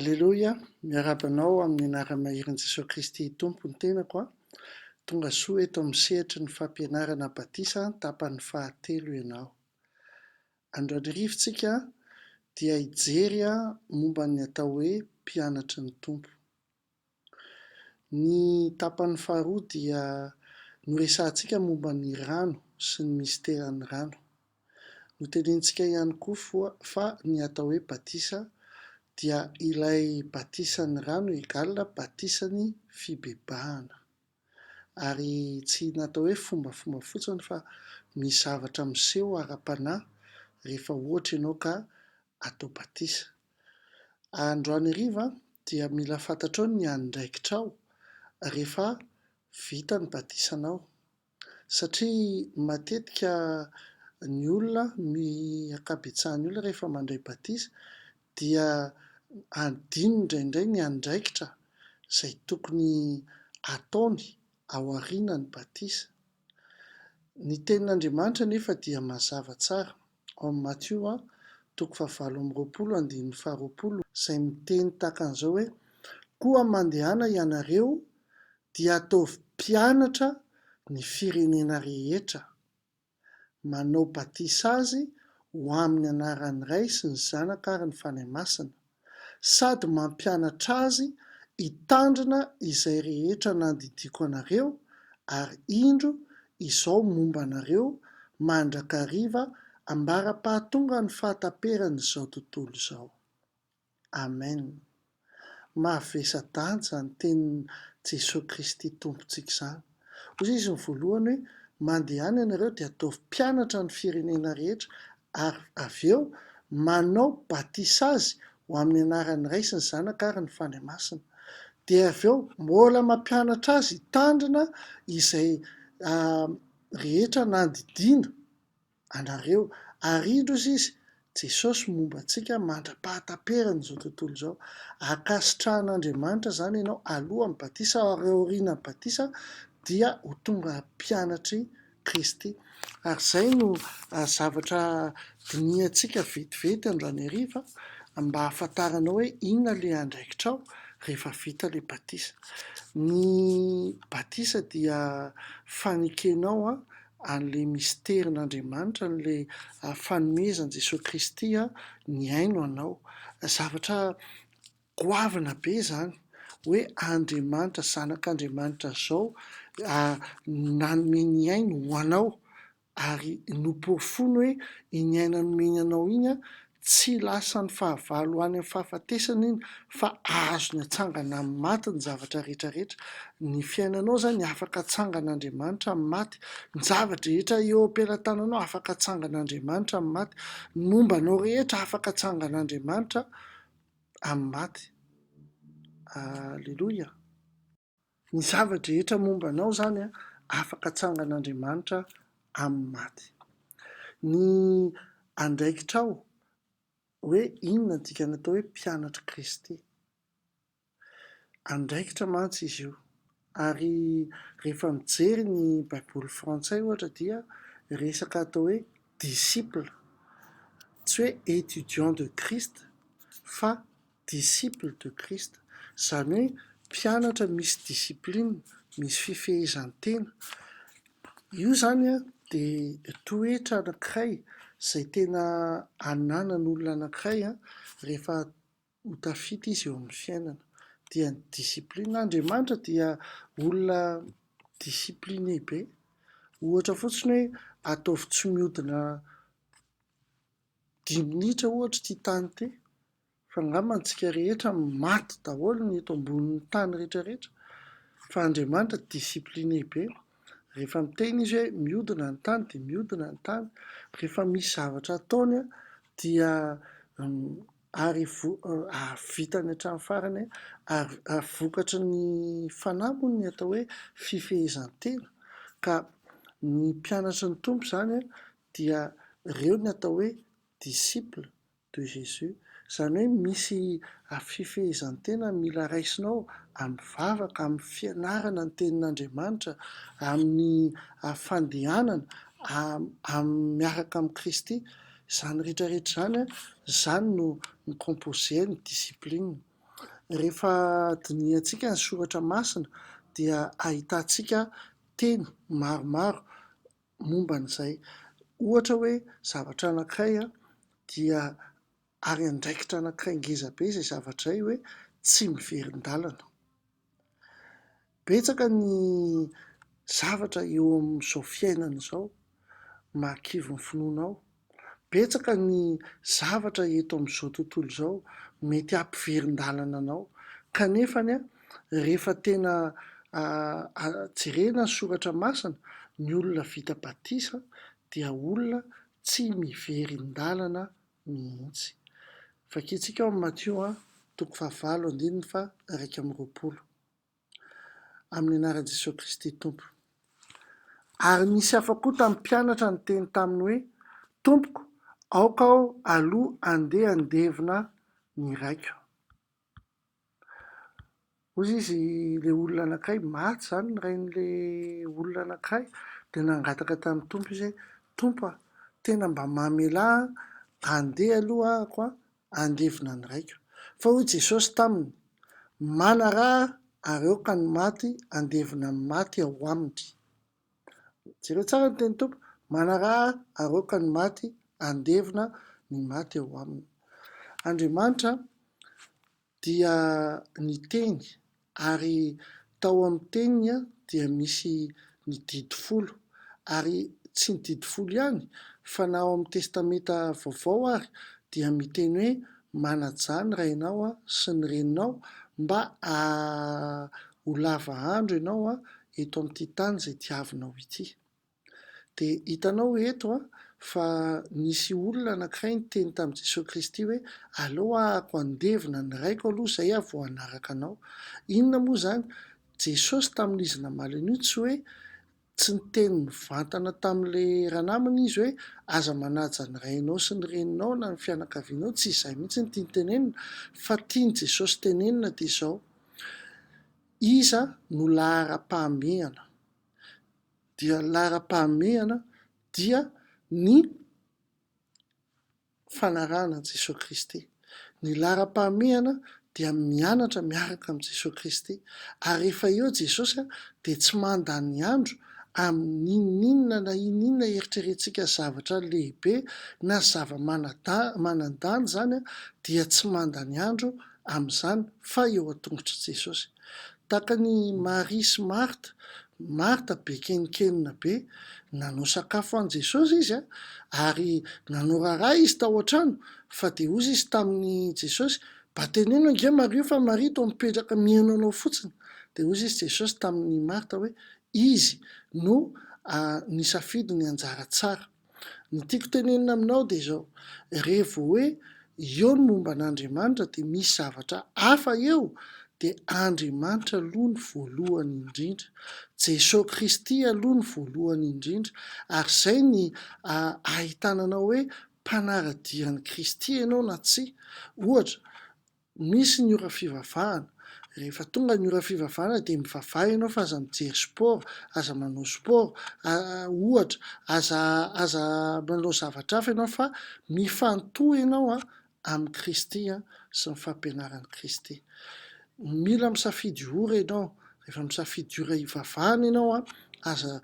Aleloia, miarabanao amin'ny anara-maherin' Jesosy Kristy tompo ny tenako a. Tonga soa eto amin'ny sehatry ny fampianarana batisa tapany fahatelo ianao. Androany rivotsika dia hijery momba ny atao hoe mpianatry ny tompo. Ny tapany faharoa dia noresantsika momba ny rano sy ny misteran'ny rano. Notenenintsika ihany koa fa ny atao hoe batisa dia ilay batisan'ny rano egalina batisany fibebahana, ary tsy natao hoe fombafomba fotsiny fa misy zavatra miseho ara-panahy rehefa ohatra ianao ka atao batisa. Androany hariva dia mila fantatrao ny andraikitrao rehefa vita ny batisanao, satria matetika ny olona, ankabetsahan'ny olona rehefa mandray batisa dia adino indraindray ny andraikitra izay tokony ataony ao aorianany batisa. Ny tenin'Andriamanitra nefa dia mazava tsara ao amin'ny Matio 7:20-20, izay miteny tahaka an'izao hoe: koa mandehana ianareo dia ataovy mpianatra ny firenena rehetra, manao batisa azy ho amin'ny anaran'ny Ray sy ny Zanaka ary ny Fanahy Masina, sady mampianatra azy hitandrina izay rehetra nandidiko anareo, ary indro izao momba anareo mandrakariva ambara-pahatonga ny fahataperan'izao tontolo izao. Amen. Mavesa-danja ny tenin'i Jesosy Kristy tompontsika izany. Hoy izy ny voalohany hoe: mandehana ianareo dia ataovy mpianatra ny firenena rehetra, ary avy eo manao batisa azy ho amin'ny anaran'ny Ray sy ny Zanaka ary ny Fanahy Masina. Dia avy eo mbola mampianatra azy hitandrina izay rehetra nandidina anareo, ary indro izy Jesosy momba antsika mandra-pahataperana izao tontolo izao. Ankasitrahan'Andriamanitra zany ianao alohan'ny batisa, ary aorian'ny batisa dia ho tonga mpianatry Kristy. Ary izay no zavatra dinihantsika vetivety androany hariva mba hahafantaranao hoe inona le andraikitrao rehefa vita le batisa. Ny batisa dia fanekenao an'le misterin'Andriamanitra, an'le fanomezan'i Jesosy Kristy ny haino anao. Zavatra goavana be zany hoe Andriamanitra, zanak'Andriamanitra zao nanome ny haino ho anao, ary nopofono hoe iny aina nomeny anao iny tsy lasa ny fahavalo ho any amin'ny fahafatesana iny, fa azony hatsangana amin'ny maty ny zavatra rehetrarehetra. Ny fiainanao zany afaka hatsangan'Andriamanitra amin'ny maty, ny zavatra rehetra eo am-pelantananao afaka hatsangan'Andriamanitra amin'ny maty, ny mombanao rehetra afaka hatsangan'Andriamanitra amin'ny maty. Aleloia. Ny zavatra rehetra mombanao zany afaka hatsangan'Andriamanitra amin'ny maty. Ny andraikitrao hoe inona dikany atao hoe mpianatry Kristy. Andraikitra mantsy izy io, ary rehefa mijery ny baiboly frantsay ohatra dia resaka atao hoe disciple, tsy hoe étudiant de Christ fa disciple de Christ, izany hoe mpianatra misy discipline, misy fifehezan-tena. Io zany dia toetra anankiray izay tena ananan'olona anankiray rehefa ho tafita izy eo amin'ny fiainana, dia ny discipline. Andriamanitra dia olona discipliné be. Ohatra fotsiny hoe ataovy tsy mihodina 5 minitra ohatra ity tany ity, fa angamba antsika rehetra maty daholo ny eto ambonin'ny tany rehetrarehetra, fa Andriamanitra discipliné be. Rehefa miteny izy hoe mihodina ny tany dia mihodina ny tany, rehefa misy zavatra ataony dia ary vitany hatramin'ny farany, ary vokatry ny fanamony ny atao hoe fifehezan-tena. Ka ny mpianatry ny tompo zany dia ireo ny atao hoe disciple de Jésus, izany hoe misy fifehezan-tena mila raisinao amin'ny vavaka, amin'ny fianarana ny tenin'Andriamanitra, amin'ny fandehanana miaraka amin'ny Kristy. Izany rehetrarehetra izany no composé ny discipline. rehefa diniantsika ny soratra masina dia ahitantsika teny maromaro momba n'izay. Ohatra hoe zavatra anankiray dia ary andraikitra anankiray ngezabe izay zavatra izay hoe tsy miverin-dalana. Betsaka ny zavatra eo amin'izao fiainana izao mahakivy ny finoanao. Betsaka ny zavatra eto amin'izao tontolo izao mety hampiverin-dalana anao, kanefany rehefa tena jerena ny soratra masina, ny olona vita batisa dia olona tsy miverin-dalana mihitsy. Vakiantsika ao amin'ny Matteo 5:1-20. Amin'ny anaran'i Jesosy Kristy Tompo. Ary nisy hafa koa tamin'ny mpianatra ny teny taminy hoe, Tompoko, aoka aho aloha andeha andevina ny raiko. Hozy izy le olona anankiray, maty zany ny rain'le olona anankiray, dia nangataka tamin'ny Tompo izy hoe, Tompo tena mba mamelahy andeha aloha ahako andevina ny raiko. Fa hoy Jesosy taminy, manaraha ary aoka ny maty andevina ny maty ao aminy. Jereo tsara ny teny Tompo, manaraha ary aoka ny maty andevina ny maty ao aminy. Andriamanitra dia ny teny, ary tao amin'ny teniny dia misy ny didy folo, ary tsy ny didy folo ihany fa na ao amin'ny testameta vaovao ary dia miteny hoe manaja ny rainao sy ny reninao mba ho lava andro ianao eto amin'ity tany izay diavinao ity. Dia hitanao eto fa nisy olona anankiray niteny tamin'i Jesosy Kristy hoe, aleo ahako andevina ny raiko aloha izay vao hanaraka anao. Inona moa zany? Jesosy tamin'izy namaly an'io tsy hoe tsy niteny mivantana tamin'le ranaminy izy hoe aza manaja ny rainao sy ny reninao na ny fianakavianao, tsy izay mihitsy ny tiany tenenina, fa tiany Jesosy tenenina dia izao, iza no lahara-pahamehana. Dia lahara-pahamehana dia ny fanarahana Jesosy Kristy. Ny lahara-pahamehana dia mianatra miaraka amin'ny Jesosy Kristy, ary rehefa eo Jesosy dia tsy mandany andro amin'inonina na inonina eritreretintsika zavatra lehibe na zava-manandany zany dia tsy mandany andro amin'izany fa eo an-tongotra Jesosy. Tahaka ny Maria sy Marta, Marta be kenikenina be, nanao sakafo an' Jesosy izy ary nanao raharaha izy tao an-trano, fa dia hozy izy tamin'ny Jesosy, mba teneno ange Maria fa Maria toa mipetraka mihaino anao fotsiny. Dia hozy izy Jesosy tamin'ny Marta hoe, izy no nisafidy ny anjara tsara. Ny tiako tenenina aminao dia izao, rehefa hoe eo ny momba an'Andriamanitra dia misy zavatra hafa eo, dia Andriamanitra aloha ny voalohany indrindra, Jesosy Kristy aloha ny voalohany indrindra, ary izay ny ahitananao hoe mpanaradian'i Kristy ianao na tsia. Ohatra, misy ny ora fivavahana, rehefa tonga ny ora fivavahana dia mivavaha ianao fa aza mijery sport, aza manao sport, ohatra aza manao zavatra hafa ianao, fa mifantohy ianao amin'ny Kristy sy ny fampianaran'i Kristy. Mila misafidy ora ianao, rehefa misafidy ora hivavahana ianao aza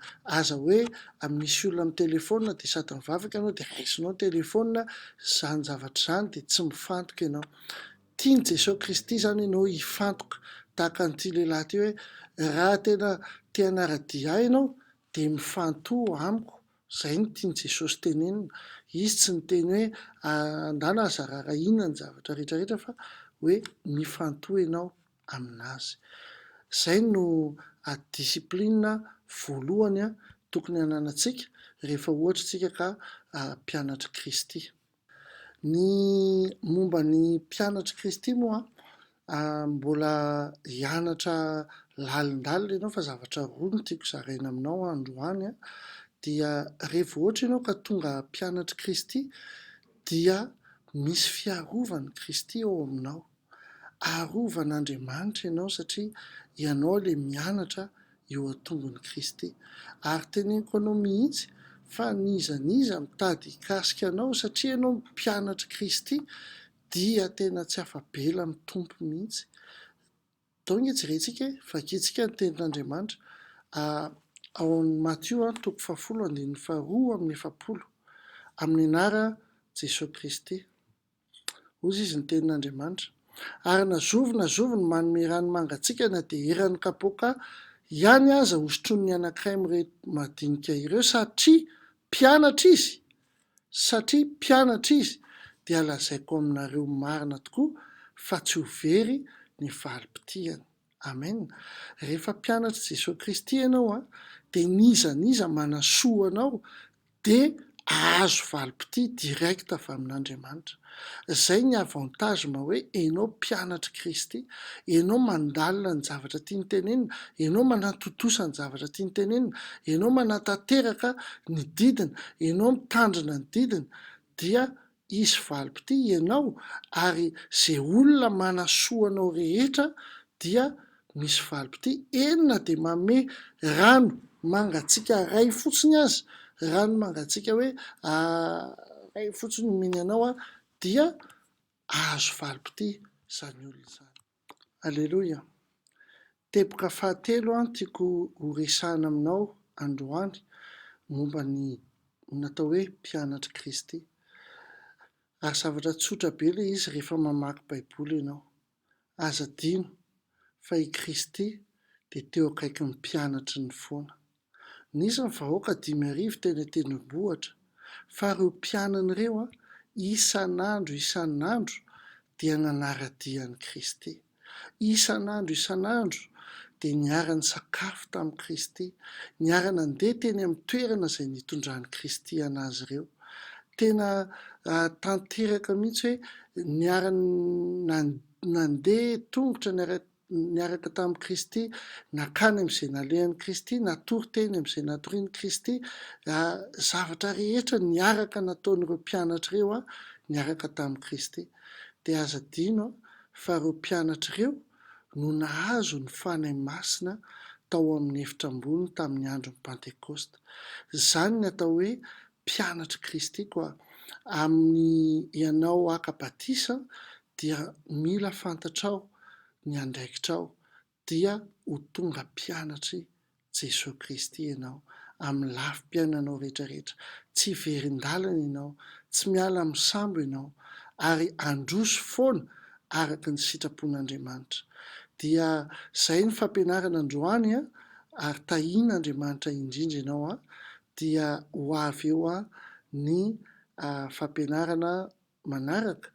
hoe misy olona amin'ny telefona dia sady mivavaka ianao dia raisinao ny telefona, izany zavatra izany dia tsy mifantoka ianao. Tiany Jesosy Kristy zany ianao hifantoka, tahaka an'ity lehilahy ty hoe, raha tena te hanaradia ahy ianao dia mifantohy amiko. Izay no tiany Jesosy tenenina. Izy tsy niteny hoe andana aza raharahiana ny zavatra rehetrarehetra, fa hoe mifantohy ianao aminazy. Izay no disiplinina voalohany tokony hananantsika rehefa ohatra tsika ka mpianatra Kristy. Ny momba ny mpianatra Kristy moa mbola hianatra lalindalina ianao, fa zavatra roa no tiako zaraina aminao androany dia rehefa ohatra ianao ka tonga mpianatra Kristy dia misy fiarovany Kristy ao aminao. Arovan'Andriamanitra ianao satria ianao le mianatra eo an-tongon'i Kristy. Ary teneniko anao mihitsy fa nizaniza mitady hikasika anao satria ianao mpianatra Kristy dia tena tsy afa-bela amin'ny Tompo mihitsy. atao nge tsy rentsika vakitsika ny tenin'Andriamanitra ao amin'ny Matio 10:12-20 amin'ny anara Jesosy Kristy. Ozy izy ny tenin'Andriamanitra. Ary nazovy ny manome rano mangatsika na dia eran'ny kapoaka ihany aza hosotron'ny anankiray amin'ireo madinika ireo satria mpianatra izy dia lazaiko aminareo marina tokoa fa tsy ho very ny valim-pitihany. Amen. Rehefa mpianatra Jesosy Kristy ianao dia nizaniza manasoa anao dia azo valim-pitihy direkta avy amin'Andriamanitra. Izay ny avantagema hoe ianao mpianatra Kristy, ianao mandalina ny zavatra tiany tenenina, ianao manantotosa ny zavatra tiany tenenina, ianao manantanteraka ny didina, ianao mitandrina ny didina, dia isy valim-pitihy ianao ary izay olona manasoa anao rehetra dia misy valim-pitihy. Enina dia manome rano mangatsika ray fotsiny aza, rano mangatsika hoe ray fotsiny miny anao dia azo valim-pitihy izany olona izany. Aleloia. Teboka fahatelo tiako horesahana aminao androany momba ny natao hoe mpianatra Kristy. Ary zavatra tsotra be ilay izy rehefa mamaky baiboly ianao. Aza dino fa i Kristy dia teo akaiky ny mpianatry ny foana. Nisy ny vahoaka 5,000 teny an-tendrombohitra fa ireo mpianany ireo isan'andro dia nanara-dian'i Kristy. Isan'andro dia niara-ny sakafo tamin'i Kristy, niara-nandeha teny amin'ny toerana izay nitondran'i Kristy anazy ireo. Tena tanteraka mihitsy hoe nandeha tongotra niaraka tamin'i Kristy, nakany amin'izay nalehan'i Kristy, natory teny amin'izay natorian'i Kristy. Zavatra rehetra niaraka nataon'ireo mpianatra ireo niaraka tamin'i Kristy. Dia aza dino fa ireo mpianatra ireo no nahazo ny fanahy masina tao amin'ny efitra ambony tamin'ny andron'ny Pentekosta. Izany ny atao hoe mpianatra Kristy koa. Amin'ny ianao haka-batisa dia mila fantatrao ny andraikitrao dia ho tonga mpianatry Jesosy Kristy ianao. Amin'ny lafim-piainanao rehetrarehetra, tsy verin-dalana ianao, tsy miala amin'ny sambo ianao, ary androso foana araka ny sitrapon'Andriamanitra. Dia izay ny fampianarana androany ary tahian'Andriamanitra indrindra ianao dia ho avy eo ny fampianarana manaraka.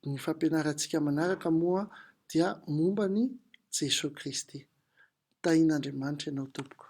Ny fampianarantsika manaraka moa dia momba ny Jesosy Kristy. Tahian'Andriamanitra ianao tompoko.